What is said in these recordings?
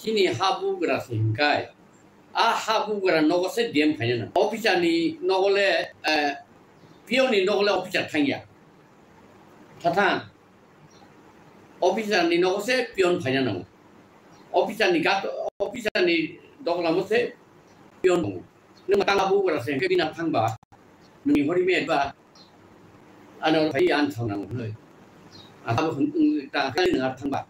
chini habu gra singkai a habu gra nogo se diem khanya na officer ni nogole pio ni nogole officer khanya tata officer ni nogo se pion khanya na officer ni gat officer ni dogla mo se pion no nung tang habu gra singkai bina thangba nung hori me ba ano phai an thong na ngoi habu ta kai na thangba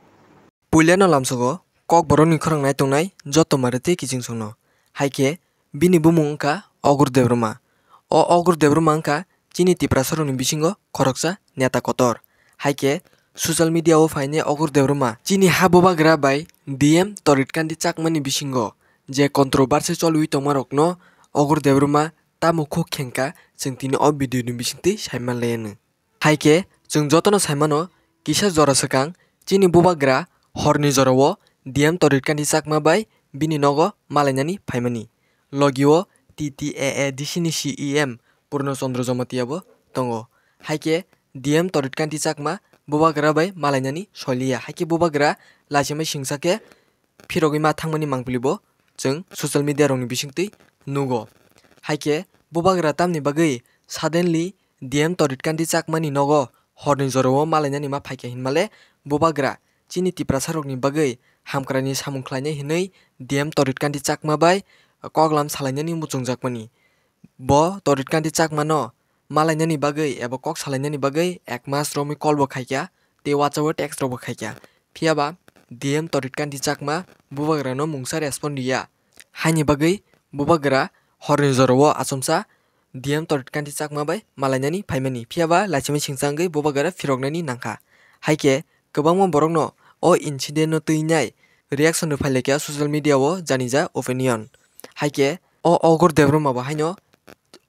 Puliano lamsogo kok boroni khorang tongnai joto marete kijing songno haike bini bumung ka ogur debroma o ogur debroma ka chini tiprasaroni bisingo khoroksa neta kotor haike social media o faine ogur debroma chini haboba gra bai dm toritkandi chakmani bisingo je controversy cholwi tongmarokno ogur debroma tamukho khenka jengtini o video ni bisingti saiman lene haike jeng jotono saimano kisa jora sakang chini boba gra horni jorao dm toritkandi chakma bai bini nogo malainani phaimani logio ttaa disini cem purno chandra jamatiabo tongo haike dm toritkandi chakma bobagra bai malainani solia haike bobagra lachimai singsake phirogi ma thangmani mangplibo jeng social media rongni bisingtui nugo haike bobagra tamni bagui suddenly dm toritkandi chakmani nogo horni jorao malainani ma phaike hinmale bobagra chini tiprasarokni bagui hamkrani samung khlainai hinui dm toritkandi chakma bai koglam salainani muchungjakmani bo toritkandi chakmano malainani bagui eba kok salainani bagui ekmas romi kolbo khaikya te watchawo text robo khaikya phiaba dm toritkandi chakma bubagrano mungsa respondia haini bagui bubagra horni jorao achomsa dm toritkandi chakma bai malainani phaimani phiaba lachimai singchangui bubagra phiroknani nangkha haike kwbangma borokno o incident no tuinai reaction no phailekya social media o janija opinion haike o ogur debroma ba haino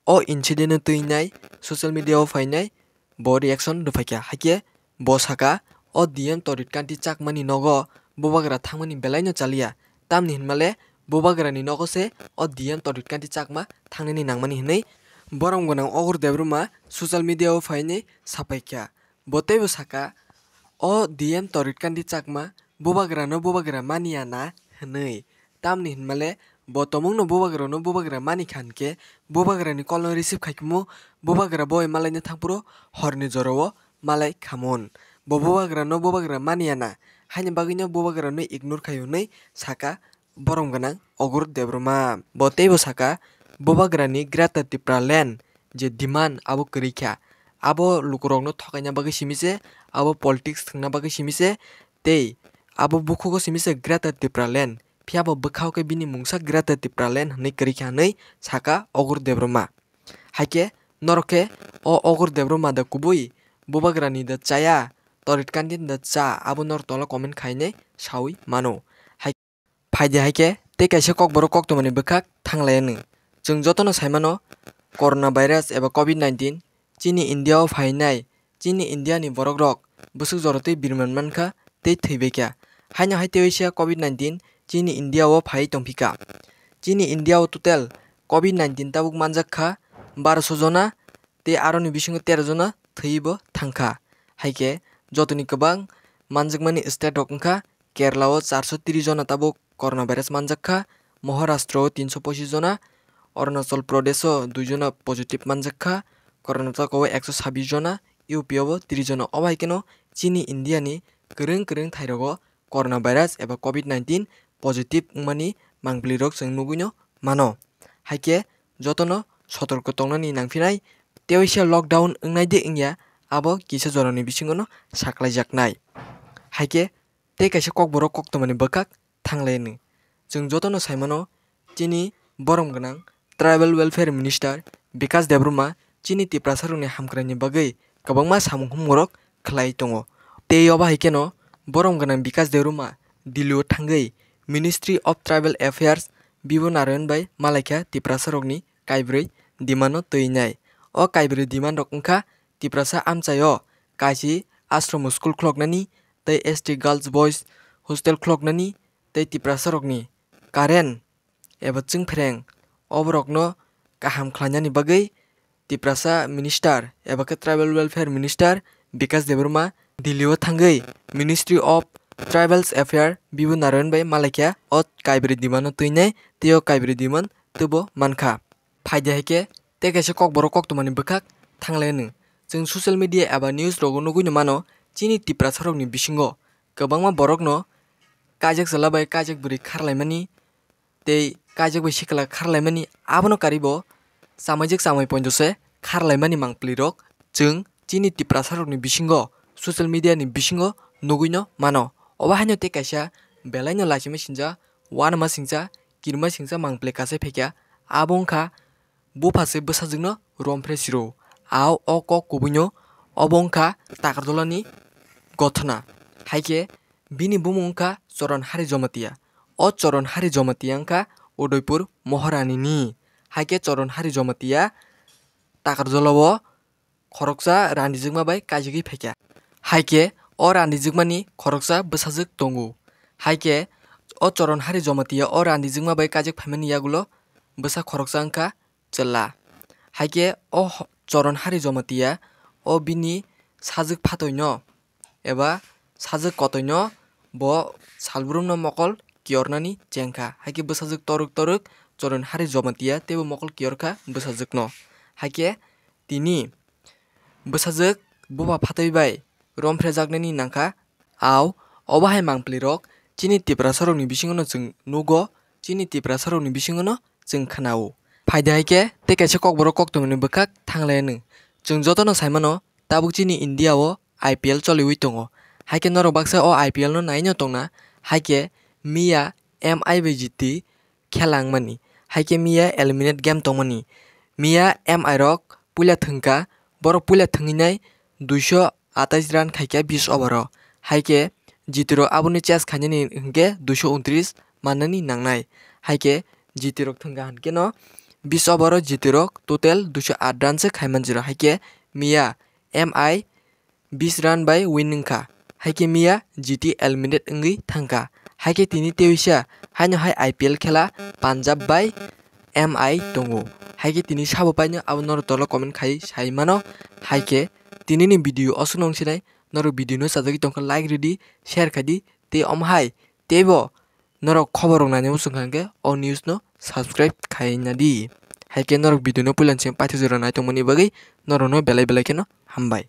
o incident no tuinai social media o phainai bo reaction no phaikya haike bo saka o dm toritkandi chakmani nogo bobagra thangmani belaino chalia tamni hinmale bobagra ni nogo se o dm toritkandi chakma thangnani nangmani hinai borong gonang ogur debroma social media o phainai sapaikya botebo saka o dm toritkandi chakma bobagra no bobagra mania na hinui tamni hinmale botomung no bobagra mani khanke bobagra ni call no receive khaikmu bobagra boy malai ne thangpuro horni jorao malai khamon bobagra no bobagra mania na haini bagui no bobagra no ignore khayunai saka borong ganang ogur debroma botebo saka bobagra ni grata tipraland je demand abo korikha abo lukurok no thokaina bagui simise abo politics thangna bagui simise tei abo bukhugo simise grata tipraland phiabo bwkhauke bini mungsa grata tipraland hinui korikha hinui saka ogur debroma haike noroke o ogur debroma da kubui bobagrani da chaya toritkandi da cha abo nor tola comment khainai sawi mano phaide haike tei kaisa kok borok kok tomani bwkhak thanglayani jeng jotono saimano coronavirus eba covid-19 chini india o phainai chini india ni borok rok busuk jorotui birman mankha tei theibaikya haino haite oisia covid-19 chini india o phai tongphika chini india o total covid-19 tabuk manjakha 1200 jona tei aroni bisingo 13 jona theibo thangkha haike jotoni kwbang manjakmani state rok wngkha kerala o 430 jona tabuk coronavirus manjakha maharashtra o 325 jona arunachal pradesh o 2 jona positive manjakha karnataka o 126 jona up o 30 jona obaikeno chini india ni kwrwng thairogo coronavirus eba covid-19 positive wngmani mangblirok jeng nuguino mano haike jotono sotorko tongnani nangphinai teoisia lockdown wngnai de wngya abo kisa jorani bisingo no saklaijaknai haike tei kaisa kok borok kok tomani bwkhak thanglayani jeng jotono saimano chini borom ganang tribal welfare minister bikas debroma chini tiprasarokni hamkrani bagui kwbangma samung humorok khlai tongo tei obo haikeno borom ganang bikas debroma Delhi o thangui Ministry of Tribal Affairs Bibo Narayan bai malaikha tiprasarokni kaibrui demand no tuinai o kaibrui demand rok wngkha tiprasa amchaio kaisi ashram school khloknani tei st girls boys hostel khloknani tei tiprasarokni current eba chungphreng oborokno kaham khlainani bagui tiprasa minister eba ke tribal welfare minister bikas debroma Delhi o thangui Ministry of Tribals Affair bibu naran bai malaikia o kaibri dimano tuinai teo kaibri diman tubo manka. Faida haike te kaisa kok borok kok tumani bwkhak thanglai जों social media aba news rogo nugui mano chini tipra sarokni bisingo kwbangma borokno kajak chalabai kajak bwri kharlaimani tei kajak bai sikla kharlaimani abono karibo samajik samai ponjose kharlaimani mangplirok जों chini tipra sarokni bisingo social media ni bisingo nugui mano oba haino te kaisa belai no laisima sinja wanma singsa kirma singsa mangple kasai phekya abo wngkha bufase bwsajikno rompre siro aw o kok kubunyo obo wngkha takardolani gothona haike bini bumung wngkha Choron Hari Jomatia o Choron Hari Jomatia wngkha Udaipur Moharani ni haike Choron Hari Jomatia takardolao khoroksa randijikma bai kaijigui phekya haike o randijikmani khoroksa bwsajik tongo haike o Choron Hari Jomatia o randijikma bai kajik phaimani yagulo bwsa khoroksa wngkha chwla haike o Choron Hari Jomatia o bini sajik phatoino eba sajik kotoino bo salbrumno mokol kiornani chengkha haike bwsajik toruk Choron Hari Jomatia tebo mokol kiorkha bwsajikno haike tini bwsajik boba phatoi bai romphrejaknani nangkha aw obahai mangplirok chini tipra sarokni bisingono जों nugo chini tipra sarokni bisingono जों khnao faida haike te kaisa kok borok kok tumani bwkhak thanglai जों jotono saimano tabuk chini India o IPL choliwi tongo haike norok baksa o IPL no naino tongna haike Mia MI bai jiti khela wngmani haike Mia eliminate game tongmani Mia MI rok puila thwngka borok puila thwnginai 228 run khaikya 20 over o haike jitiro aboni chess khainani hingke 229 mannani nangnai haike jitirok thwngka hankhe no 20 over o jitirok total 208 run se khaimanjiro haike Mia MI 20 run by winning kha haike Mia GT eliminate wngui thangka haike tini tewisa haino hai IPL khela Punjab by MI tongo haike tini sabo paino abo noro tolo comment khai sai mano haike tini ni video osuk nongsinai noro video no sajagi tongkha like redi share khadi te omhai tebo noro khobor rok nani usung hangke o news no subscribe khaina di haike norok video no pulan sing paithak jora nai tongmani bagui noro no belai belai kheno hambai।